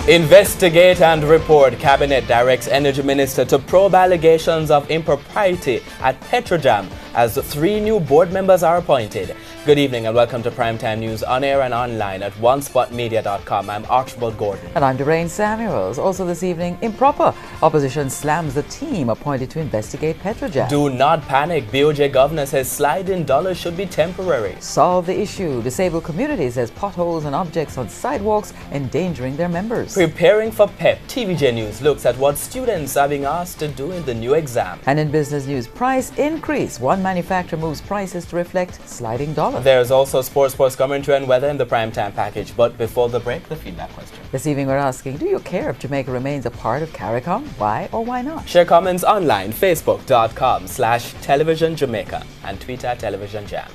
Investigate and report. Cabinet directs Energy Minister to probe allegations of impropriety at Petrojam as 3 new board members are appointed. Good evening and welcome to Primetime News on air and online at onespotmedia.com. I'm Archibald Gordon. And I'm Doreen Samuels. Also this evening, improper. Opposition slams the team appointed to investigate Petrojam. Do not panic. BOJ governor says slide in dollars should be temporary. Solve the issue. Disabled community says potholes and objects on sidewalks endangering their members. Preparing for PEP, TVJ News looks at what students are being asked to do in the new exam. And in business news, price increase. One manufacturer moves prices to reflect sliding dollar. There's also sports commentary and weather in the primetime package. But before the break, the feedback question. This evening we're asking, do you care if Jamaica remains a part of CARICOM? Why or why not? Share comments online, facebook.com/Television Jamaica and Twitter Television Jam.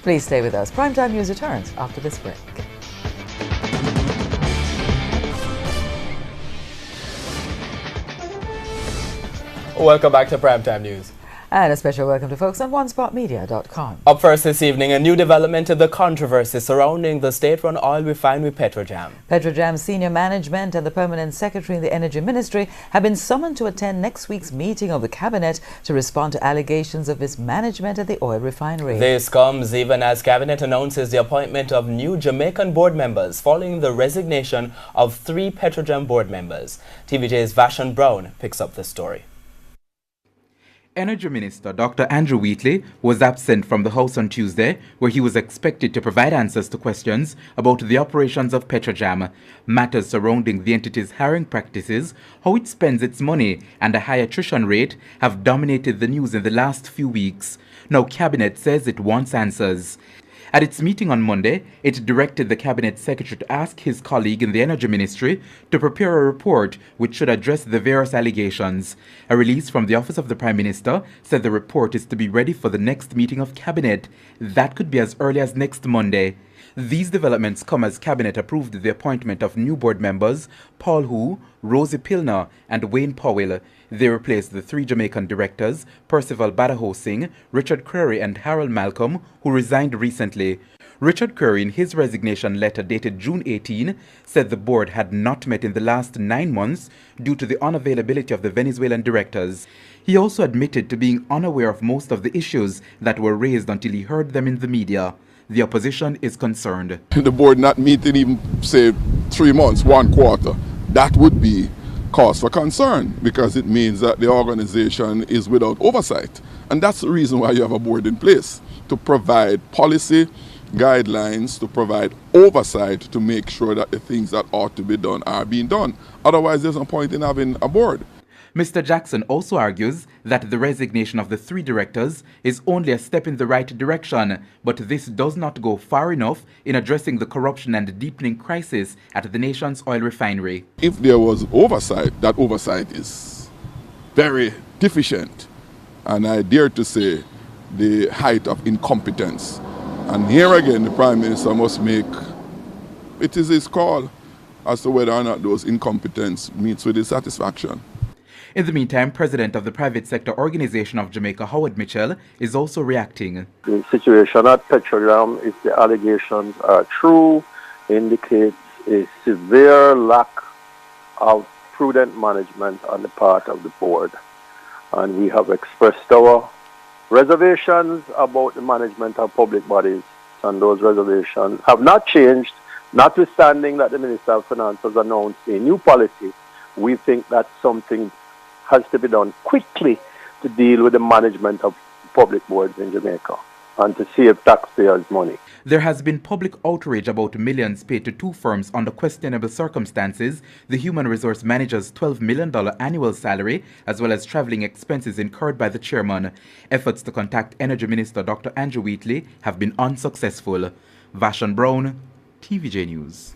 Please stay with us. Primetime News returns after this break. Welcome back to Primetime News. And a special welcome to folks on onespotmedia.com. Up first this evening, a new development in the controversy surrounding the state-run oil refinery Petrojam. Petrojam's senior management and the permanent secretary in the Energy Ministry have been summoned to attend next week's meeting of the Cabinet to respond to allegations of mismanagement at the oil refinery. This comes even as Cabinet announces the appointment of new Jamaican board members following the resignation of 3 Petrojam board members. TVJ's Vashon Brown picks up the story. Energy Minister Dr. Andrew Wheatley was absent from the House on Tuesday, where he was expected to provide answers to questions about the operations of Petrojam, matters surrounding the entity's hiring practices, how it spends its money, and a high attrition rate have dominated the news in the last few weeks. Now Cabinet says it wants answers. At its meeting on Monday, it directed the Cabinet Secretary to ask his colleague in the Energy Ministry to prepare a report which should address the various allegations. A release from the Office of the Prime Minister said the report is to be ready for the next meeting of Cabinet. That could be as early as next Monday. These developments come as Cabinet approved the appointment of new board members, Paul Hu, Rosie Pilner, and Wayne Powell. They replaced the 3 Jamaican directors, Percival Badajoe Singh, Richard Creary, and Harold Malcolm, who resigned recently. Richard Creary, in his resignation letter dated June 18, said the board had not met in the last 9 months due to the unavailability of the Venezuelan directors. He also admitted to being unaware of most of the issues that were raised until he heard them in the media. The opposition is concerned. The board not meeting even, say, 3 months, 1 quarter, that would be cause for concern because it means that the organization is without oversight. And that's the reason why you have a board in place, to provide policy guidelines, to provide oversight, to make sure that the things that ought to be done are being done. Otherwise, there's no point in having a board. Mr. Jackson also argues that the resignation of the 3 directors is only a step in the right direction, but this does not go far enough in addressing the corruption and deepening crisis at the nation's oil refinery. If there was oversight, that oversight is very deficient, and I dare to say the height of incompetence. And here again, the Prime Minister must make, it is his call as to whether or not those incompetence meets with his satisfaction. In the meantime, President of the Private Sector Organization of Jamaica, Howard Mitchell, is also reacting. The situation at Petrojam, if the allegations are true, indicates a severe lack of prudent management on the part of the board. And we have expressed our reservations about the management of public bodies, and those reservations have not changed, notwithstanding that the Minister of Finance has announced a new policy. We think that something has to be done quickly to deal with the management of public boards in Jamaica and to save taxpayers' money. There has been public outrage about millions paid to 2 firms under questionable circumstances, the human resource manager's $12 million annual salary, as well as traveling expenses incurred by the chairman. Efforts to contact Energy Minister Dr. Andrew Wheatley have been unsuccessful. Vashon Brown, TVJ News.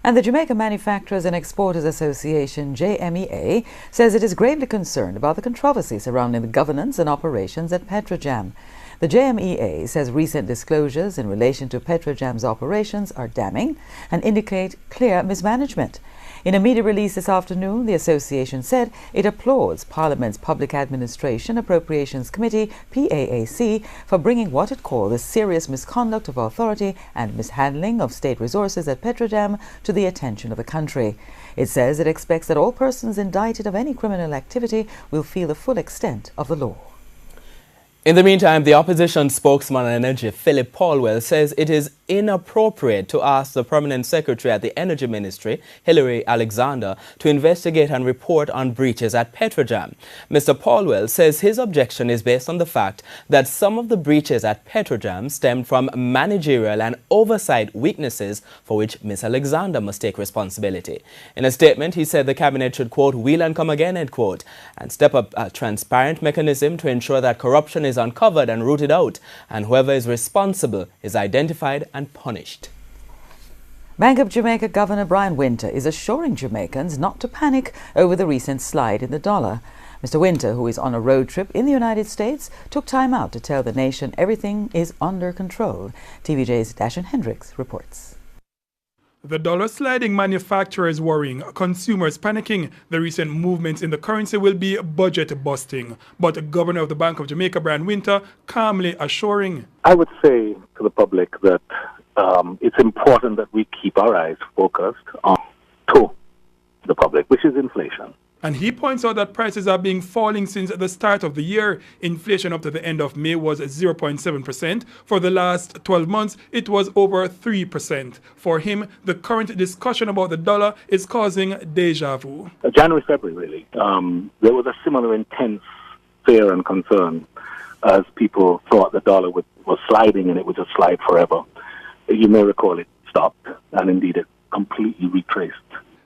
And the Jamaica Manufacturers and Exporters Association, JMEA, says it is gravely concerned about the controversy surrounding the governance and operations at Petrojam. The JMEA says recent disclosures in relation to Petrojam's operations are damning and indicate clear mismanagement. In a media release this afternoon, the association said it applauds Parliament's Public Administration Appropriations Committee, PAAC, for bringing what it called the serious misconduct of authority and mishandling of state resources at Petrojam to the attention of the country. It says it expects that all persons indicted of any criminal activity will feel the full extent of the law. In the meantime, the opposition spokesman on energy, Philip Paulwell, says it is inappropriate to ask the permanent secretary at the Energy Ministry, Hilary Alexander, to investigate and report on breaches at Petrojam. Mr. Paulwell says his objection is based on the fact that some of the breaches at Petrojam stemmed from managerial and oversight weaknesses for which Ms. Alexander must take responsibility. In a statement, he said the cabinet should, quote, wheel and come again, end quote, and step up a transparent mechanism to ensure that corruption is uncovered and rooted out, and whoever is responsible is identified and punished. Bank of Jamaica Governor Brian Winter is assuring Jamaicans not to panic over the recent slide in the dollar. Mr. Winter, who is on a road trip in the United States, took time out to tell the nation everything is under control. TVJ's Dashan Hendricks reports. The dollar sliding, manufacturers worrying, consumers panicking. The recent movements in the currency will be budget busting. But the Governor of the Bank of Jamaica, Brian Winter, calmly assuring. I would say to the public that it's important that we keep our eyes focused on the public, which is inflation. And he points out that prices are being falling since the start of the year. Inflation up to the end of May was 0.7%. For the last 12 months, it was over 3%. For him, the current discussion about the dollar is causing deja vu. January, February, really. There was a similar intense fear and concern as people thought the dollar was sliding and it would just slide forever. You may recall it stopped, and indeed it completely retraced.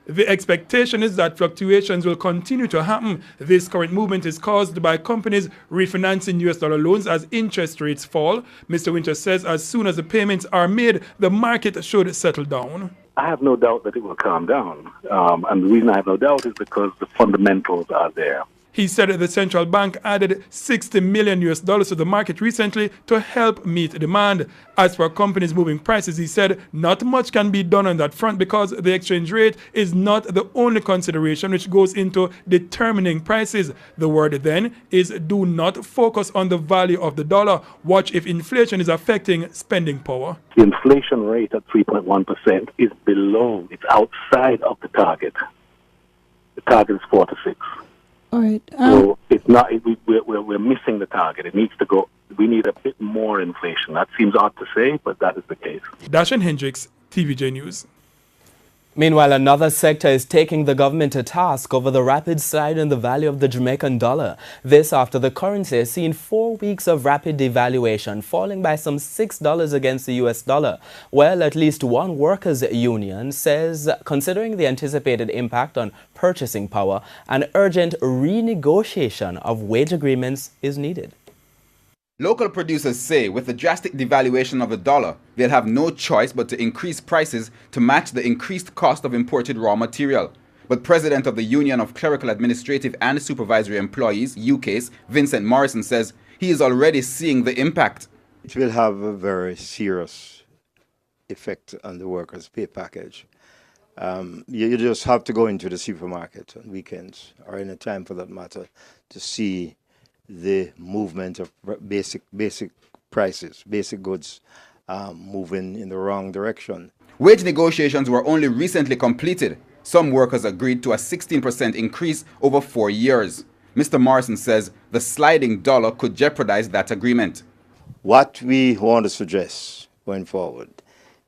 The expectation is that fluctuations will continue to happen. This current movement is caused by companies refinancing US dollar loans as interest rates fall. Mr. Winter says as soon as the payments are made, the market should settle down. I have no doubt that it will calm down. And the reason I have no doubt is because the fundamentals are there. He said that the central bank added $60 million to the market recently to help meet demand. As for companies moving prices, he said not much can be done on that front because the exchange rate is not the only consideration which goes into determining prices. The word then is do not focus on the value of the dollar. Watch if inflation is affecting spending power. The inflation rate at 3.1% is below, it's outside of the target. The target is 4 to 6. All right. So it's not. We're missing the target. It needs to go. We need a bit more inflation. That seems odd to say, but that is the case. Dashan Hendricks, TVJ News. Meanwhile, another sector is taking the government to task over the rapid slide in the value of the Jamaican dollar. This after the currency has seen 4 weeks of rapid devaluation, falling by some $6 against the US dollar. Well, at least one workers' union says, considering the anticipated impact on purchasing power, an urgent renegotiation of wage agreements is needed. Local producers say with the drastic devaluation of the dollar, they'll have no choice but to increase prices to match the increased cost of imported raw material. But President of the Union of Clerical, Administrative and Supervisory Employees, UCASE, Vincent Morrison, says he is already seeing the impact. It will have a very serious effect on the workers' pay package. You just have to go into the supermarket on weekends or any time for that matter to see the movement of basic prices, basic goods moving in the wrong direction. Wage negotiations were only recently completed. Some workers agreed to a 16% increase over 4 years. Mr. Morrison says the sliding dollar could jeopardize that agreement. What we want to suggest going forward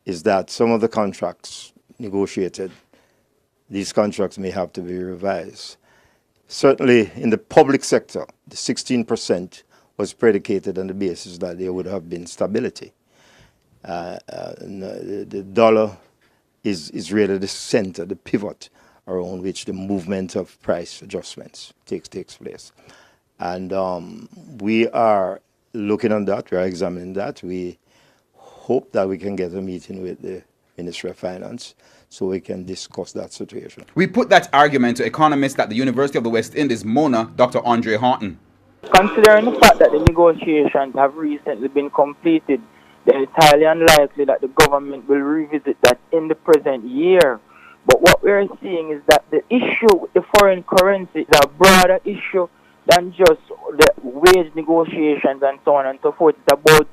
is that some of the contracts negotiated, these contracts may have to be revised. Certainly in the public sector, the 16% was predicated on the basis that there would have been stability. The dollar is really the center, the pivot around which the movement of price adjustments takes place. And we are looking on that, we are examining that. We hope that we can get a meeting with the Ministry of Finance so we can discuss that situation. We put that argument to economist at the University of the West Indies, Mona, Dr. Andre Horton. Considering the fact that the negotiations have recently been completed, then it's highly unlikely that the government will revisit that in the present year. But what we're seeing is that the issue with the foreign currency is a broader issue than just the wage negotiations and so on and so forth. It's about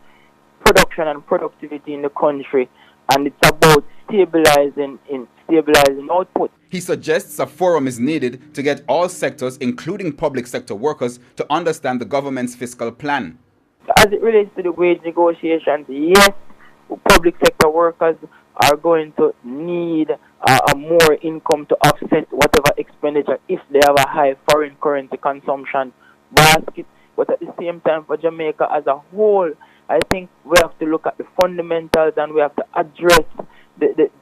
production and productivity in the country, and it's about stabilizing output. He suggests a forum is needed to get all sectors, including public sector workers, to understand the government's fiscal plan. As it relates to the wage negotiations, yes, public sector workers are going to need a more income to offset whatever expenditure if they have a high foreign currency consumption basket. But at the same time, for Jamaica as a whole, I think we have to look at the fundamentals and we have to address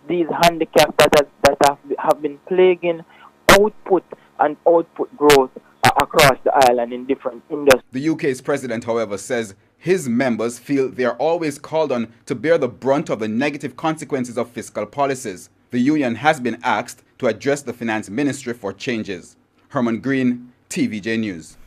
these handicaps that have been plaguing output and output growth across the island in different industries. The UK's president, however, says his members feel they are always called on to bear the brunt of the negative consequences of fiscal policies. The union has been asked to address the finance ministry for changes. Herman Green, TVJ News.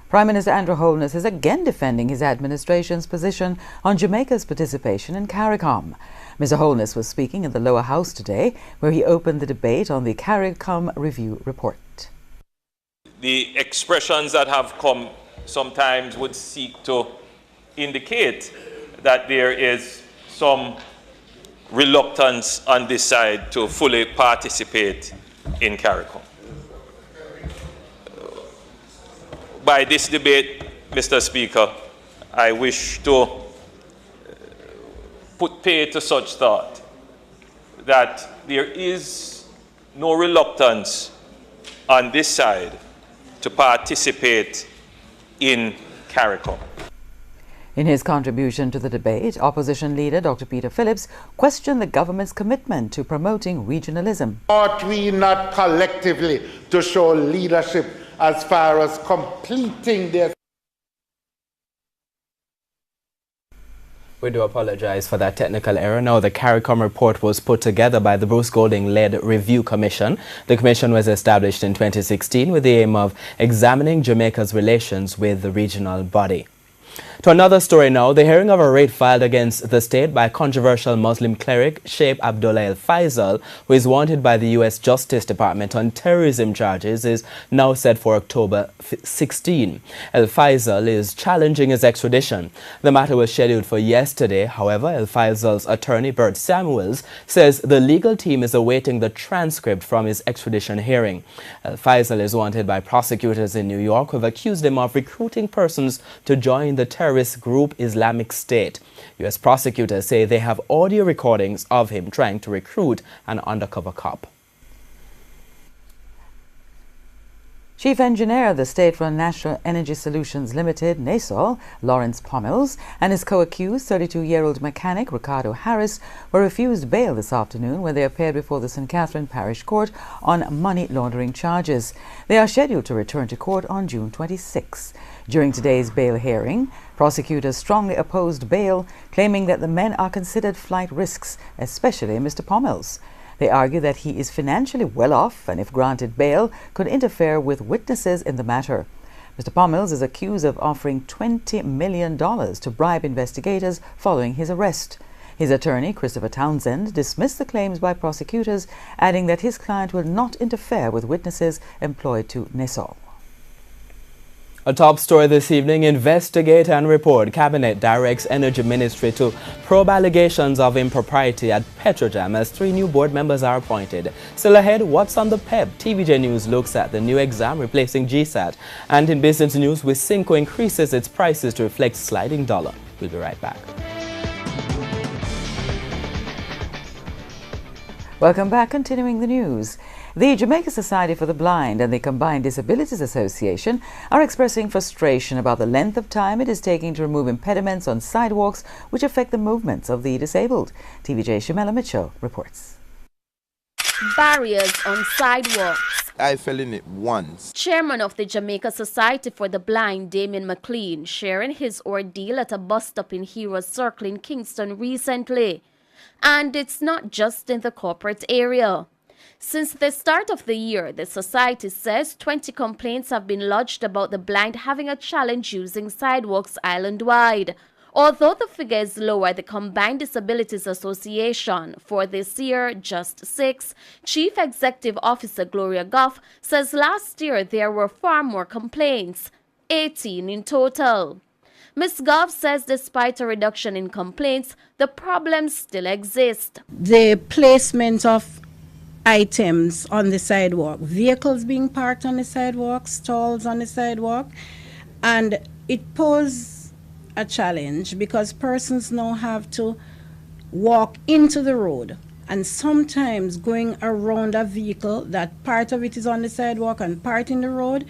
Prime Minister Andrew Holness is again defending his administration's position on Jamaica's participation in CARICOM. Mr. Holness was speaking in the lower house today, where he opened the debate on the CARICOM review report. The expressions that have come sometimes would seek to indicate that there is some reluctance on this side to fully participate in CARICOM. By this debate, Mr. Speaker, I wish to put pay to such thought that there is no reluctance on this side to participate in CARICOM. In his contribution to the debate, opposition leader Dr. Peter Phillips questioned the government's commitment to promoting regionalism. Ought we not collectively to show leadership as far as completing their... We do apologize for that technical error. Now, the CARICOM report was put together by the Bruce Golding-led Review Commission. The commission was established in 2016 with the aim of examining Jamaica's relations with the regional body. To another story now, the hearing of a writ filed against the state by controversial Muslim cleric Sheikh Abdullah El Faisal, who is wanted by the U.S. Justice Department on terrorism charges, is now set for October 16. El Faisal is challenging his extradition. The matter was scheduled for yesterday. However, El Faisal's attorney, Bert Samuels, says the legal team is awaiting the transcript from his extradition hearing. El Faisal is wanted by prosecutors in New York who have accused him of recruiting persons to join the terrorist group Islamic State. U.S. prosecutors say they have audio recordings of him trying to recruit an undercover cop. Chief Engineer of the State-run National Energy Solutions Limited, NESOL, Lawrence Pommels, and his co-accused 32-year-old mechanic Ricardo Harris were refused bail this afternoon when they appeared before the St. Catherine Parish Court on money laundering charges. They are scheduled to return to court on June 26. During today's bail hearing, prosecutors strongly opposed bail, claiming that the men are considered flight risks, especially Mr. Pommels. They argue that he is financially well off and, if granted bail, could interfere with witnesses in the matter. Mr. Pommels is accused of offering $20 million to bribe investigators following his arrest. His attorney, Christopher Townsend, dismissed the claims by prosecutors, adding that his client will not interfere with witnesses employed to NESOL. A top story this evening: investigate and report. Cabinet directs Energy Ministry to probe allegations of impropriety at Petrojam as 3 new board members are appointed. Still ahead, what's on the PEP? TVJ News looks at the new exam replacing GSAT. And in business news, Wisynco increases its prices to reflect sliding dollar. We'll be right back. Welcome back. Continuing the news. The Jamaica Society for the Blind and the Combined Disabilities Association are expressing frustration about the length of time it is taking to remove impediments on sidewalks which affect the movements of the disabled. TVJ Shamela Mitchell reports. Barriers on sidewalks. I fell in it once. Chairman of the Jamaica Society for the Blind, Damien McLean, sharing his ordeal at a bus stop in Heroes Circle in Kingston recently. And it's not just in the corporate area. Since the start of the year, the society says 20 complaints have been lodged about the blind having a challenge using sidewalks island-wide. Although the figure is lower, the Combined Disabilities Association for this year, just 6, Chief Executive Officer Gloria Goff says last year there were far more complaints, 18 in total. Ms. Goff says despite a reduction in complaints, the problems still exist. The placement of items on the sidewalk, vehicles being parked on the sidewalk, stalls on the sidewalk, and it poses a challenge because persons now have to walk into the road, and sometimes going around a vehicle that part of it is on the sidewalk and part in the road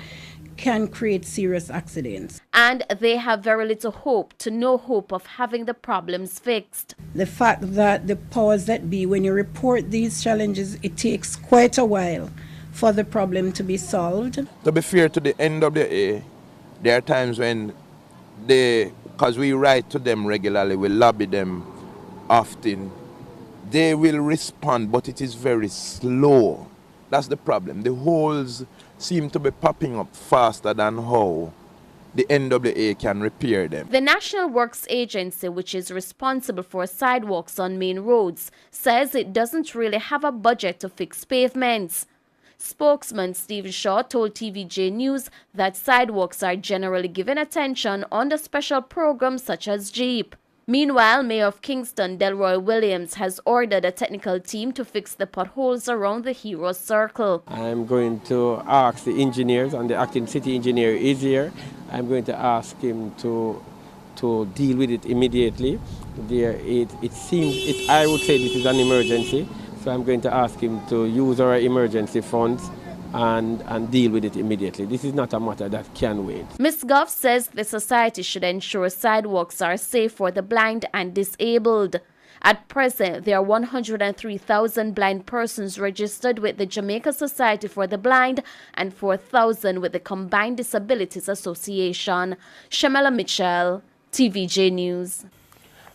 can create serious accidents. And they have very little hope to no hope of having the problems fixed. The fact that the powers that be, when you report these challenges, it takes quite a while for the problem to be solved. To be fair to the NWA, there are times when because we write to them regularly, we lobby them often, they will respond, but it is very slow. That's the problem. The holes seem to be popping up faster than how the NWA can repair them. The National Works Agency, which is responsible for sidewalks on main roads, says it doesn't really have a budget to fix pavements. Spokesman Stephen Shaw told TVJ News that sidewalks are generally given attention under special programs such as JEEP. Meanwhile, Mayor of Kingston, Delroy Williams, has ordered a technical team to fix the potholes around the Heroes Circle. I'm going to ask the engineers, and the acting city engineer is here. I'm going to ask him to deal with it immediately. I would say this is an emergency. So I'm going to ask him to use our emergency funds and deal with it immediately. This is not a matter that can wait. Ms. Goff says the society should ensure sidewalks are safe for the blind and disabled. At present, there are 103,000 blind persons registered with the Jamaica Society for the Blind and 4,000 with the Combined Disabilities Association. Shamela Mitchell, TVJ News.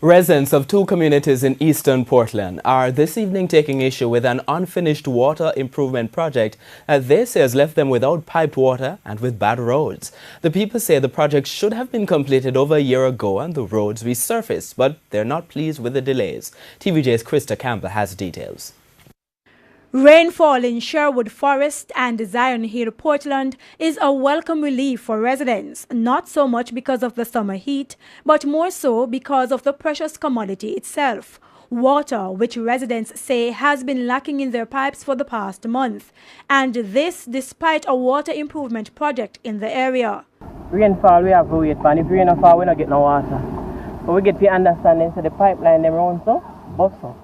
Residents of 2 communities in eastern Portland are this evening taking issue with an unfinished water improvement project that they say has left them without piped water and with bad roads. The people say the project should have been completed over a year ago and the roads resurfaced, but they're not pleased with the delays. TVJ's Krista Campbell has details. Rainfall in Sherwood Forest and Zion Hill, Portland is a welcome relief for residents, not so much because of the summer heat, but more so because of the precious commodity itself, water, which residents say has been lacking in their pipes for the past month, and this despite a water improvement project in the area. Rainfall we have to wait for, and if rain don't fall we don't get no water. But we get the understanding so the pipeline them run so bust up.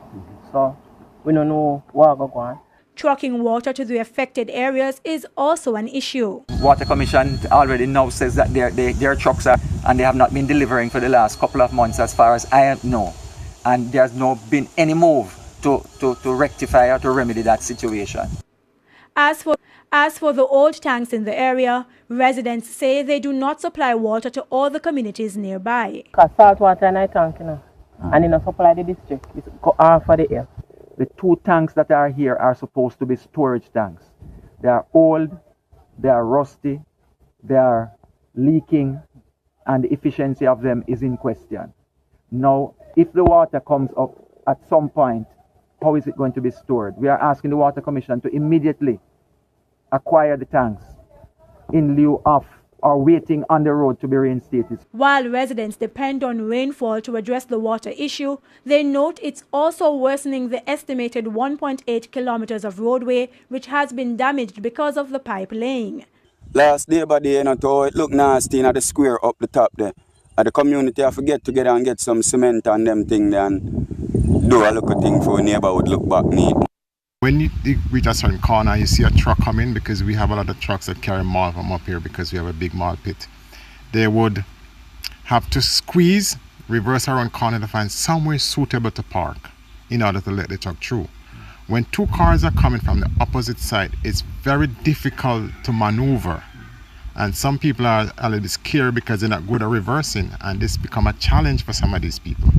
So we don't know what go on. Trucking water to the affected areas is also an issue. Water Commission already now says that their trucks are, and they have not been delivering for the last couple of months as far as I know. And there's not been any move to rectify or to remedy that situation. As for the old tanks in the area, residents say they do not supply water to all the communities nearby. Because salt water in a tank, and in a supply the district, it's go off for the air. The 2 tanks that are here are supposed to be storage tanks. They are old, they are rusty, they are leaking, and the efficiency of them is in question. Now, if the water comes up at some point, how is it going to be stored? We are asking the Water Commission to immediately acquire the tanks in lieu of or waiting on the road to be reinstated. While residents depend on rainfall to address the water issue, they note it's also worsening the estimated 1.8 kilometers of roadway which has been damaged because of the pipe laying. Last day by day, it look nasty in the square up the top there. And the community have to get together and get some cement and them thing there and do a little thing for a neighborhood look back neat. When you reach a certain corner, you see a truck coming, because we have a lot of trucks that carry malt from up here because we have a big malt pit. They would have to squeeze, reverse around corner to find somewhere suitable to park in order to let the truck through. When 2 cars are coming from the opposite side, it's very difficult to maneuver. And some people are a little bit scared because they're not good at reversing, and this become a challenge for some of these people.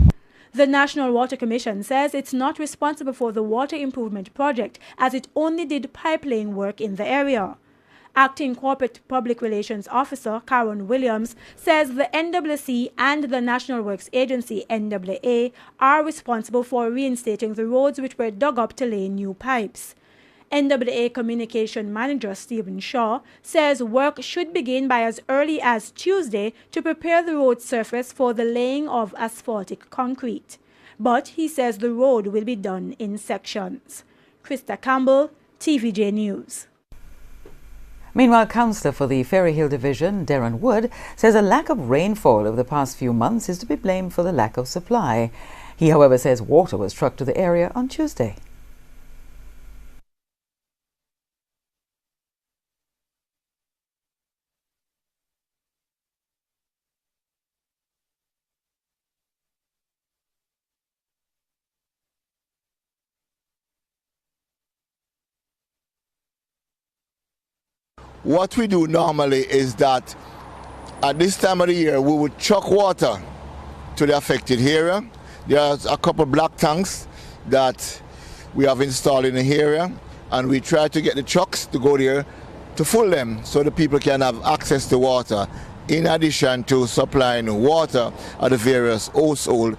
The National Water Commission says it's not responsible for the water improvement project as it only did pipe laying work in the area. Acting Corporate Public Relations Officer Karen Williams says the NWC and the National Works Agency, NWA, are responsible for reinstating the roads which were dug up to lay new pipes. NWA Communication Manager Stephen Shaw says work should begin by as early as Tuesday to prepare the road surface for the laying of asphaltic concrete. But he says the road will be done in sections. Krista Campbell, TVJ News. Meanwhile, Councillor for the Ferry Hill Division, Darren Wood, says a lack of rainfall over the past few months is to be blamed for the lack of supply. He, however, says water was trucked to the area on Tuesday. What we do normally is that at this time of the year we would truck water to the affected area. There's a couple black tanks that we have installed in the area, and we try to get the trucks to go there to fill them so the people can have access to water, in addition to supplying water at the various households.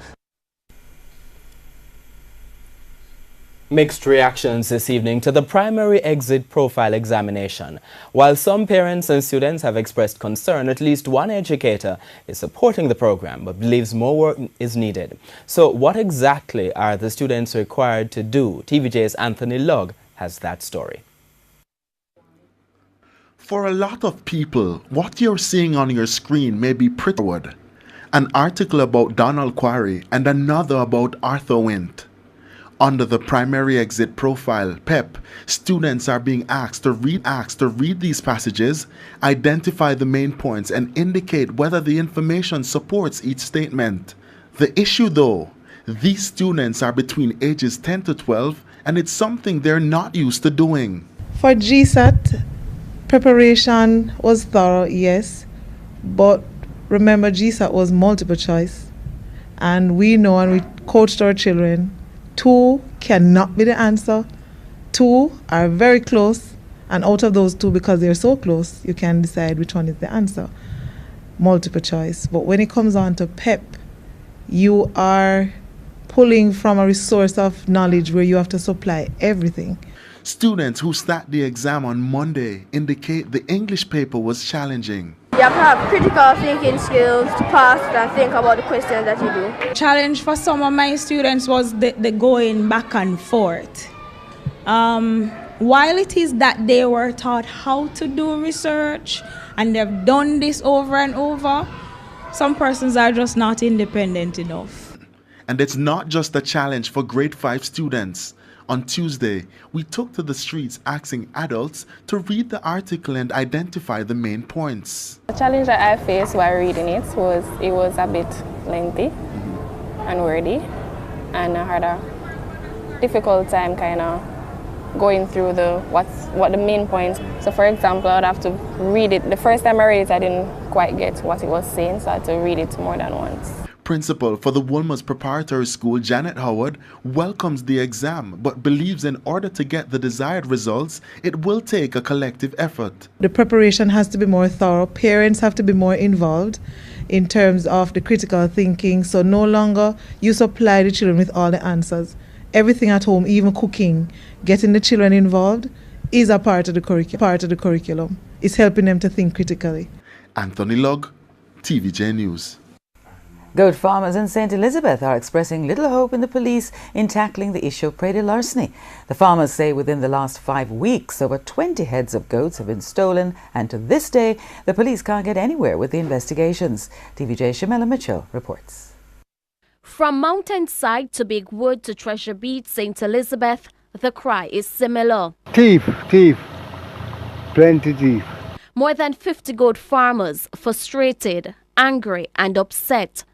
Mixed reactions this evening to the primary exit profile examination. While some parents and students have expressed concern, at least one educator is supporting the program but believes more work is needed. So what exactly are the students required to do? TVJ's Anthony Lugg has that story. For a lot of people, what you're seeing on your screen may be pretty good. An article about Donald Quarry and another about Arthur Wint. Under the primary exit profile, PEP, students are being asked to read these passages, identify the main points, and indicate whether the information supports each statement. The issue, though, these students are between ages 10 to 12, and it's something they're not used to doing. For GSAT, preparation was thorough, yes, but remember GSAT was multiple choice, and we know and we coached our children. 2 cannot be the answer. 2 are very close, and out of those 2, because they're so close, you can decide which one is the answer. Multiple choice. But when it comes on to PEP, you are pulling from a resource of knowledge where you have to supply everything. Students who sat the exam on Monday indicate the English paper was challenging. You have to have critical thinking skills to pass and think about the questions that you do. Challenge for some of my students was the going back and forth. While it is that they were taught how to do research and they've done this over and over, some persons are just not independent enough. And it's not just a challenge for grade 5 students. On Tuesday, we took to the streets asking adults to read the article and identify the main points. The challenge that I faced while reading it was a bit lengthy and wordy, and I had a difficult time kind of going through what the main points. So for example, I'd have to read it. The first time I read it, I didn't quite get what it was saying, so I had to read it more than once. Principal for the Wolmer's Preparatory School, Janet Howard, welcomes the exam but believes in order to get the desired results, it will take a collective effort. The preparation has to be more thorough. Parents have to be more involved in terms of the critical thinking. So no longer you supply the children with all the answers. Everything at home, even cooking, getting the children involved is a part of the curriculum. It's helping them to think critically. Anthony Lugg, TVJ News. Goat farmers in St. Elizabeth are expressing little hope in the police in tackling the issue of prairie larceny. The farmers say within the last 5 weeks, over 20 heads of goats have been stolen, and to this day, the police can't get anywhere with the investigations. TVJ Shamela Mitchell reports. From Mountainside to Big Wood to Treasure Beach, St. Elizabeth, the cry is similar. Thief, plenty thief. More than 50 goat farmers, frustrated, angry and upset.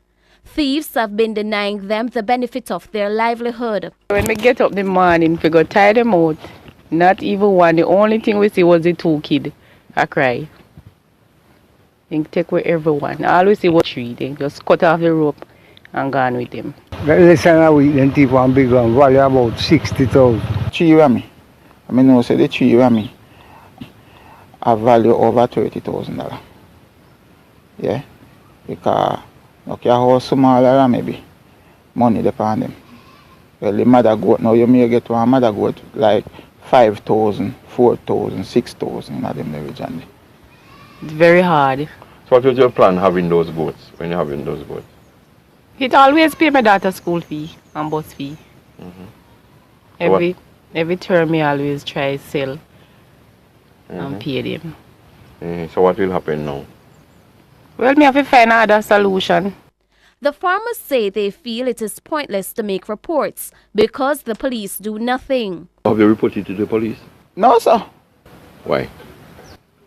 Thieves have been denying them the benefit of their livelihood. When we get up in the morning, we go tie them out. Not even one. The only thing we see was the 2 kids. I cry. They take away everyone. All we see was 3. They just cut off the rope and gone with them. Less than a week, then thief one big one, value about 60,000. 3 with me. I mean, no, say the 3 with me. a value over $30,000. Yeah, because okay, how smaller maybe money depend them. Well, the mother goat now you may get one mother goat like 5,000, 4,000, 6,000 in them region. It's very hard. So what was your plan having those goats when you're having those goats? It always pay my daughter's school fee and bus fee. Every term me always try sell and pay them. So what will happen now? Well, me have to find another solution. The farmers say they feel it is pointless to make reports because the police do nothing. Have you reported to the police? No, sir. Why?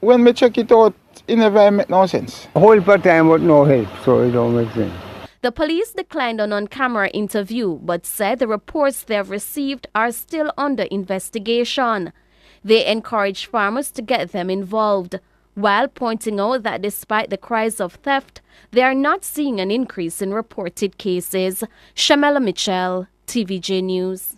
When me check it out, it never make no sense. Whole part time but no help, so it don't make sense. The police declined an on-camera interview but said the reports they have received are still under investigation. They encourage farmers to get them involved, while pointing out that despite the cries of theft, they are not seeing an increase in reported cases. Shamela Mitchell, TVJ News.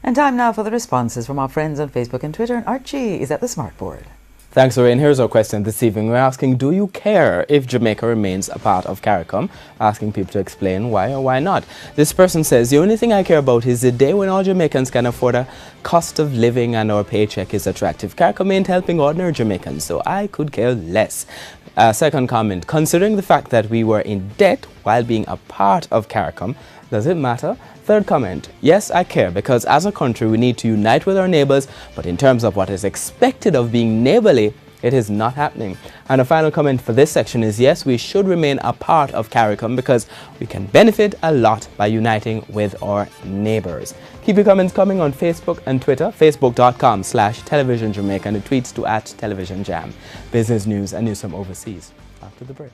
And time now for the responses from our friends on Facebook and Twitter. And Archie is at the smartboard. Thanks, Lorraine. Here's our question this evening. We're asking, do you care if Jamaica remains a part of CARICOM? Asking people to explain why or why not. This person says, the only thing I care about is the day when all Jamaicans can afford a cost of living and our paycheck is attractive. CARICOM ain't helping ordinary Jamaicans, so I could care less. Second comment, considering the fact that we were in debt while being a part of CARICOM, does it matter? Third comment, yes, I care because as a country we need to unite with our neighbors, but in terms of what is expected of being neighborly, it is not happening. And a final comment for this section is yes, we should remain a part of CARICOM because we can benefit a lot by uniting with our neighbors. Keep your comments coming on Facebook and Twitter, facebook.com/televisionjamaica and the tweets to @televisionjam. Business news and news from overseas after the break.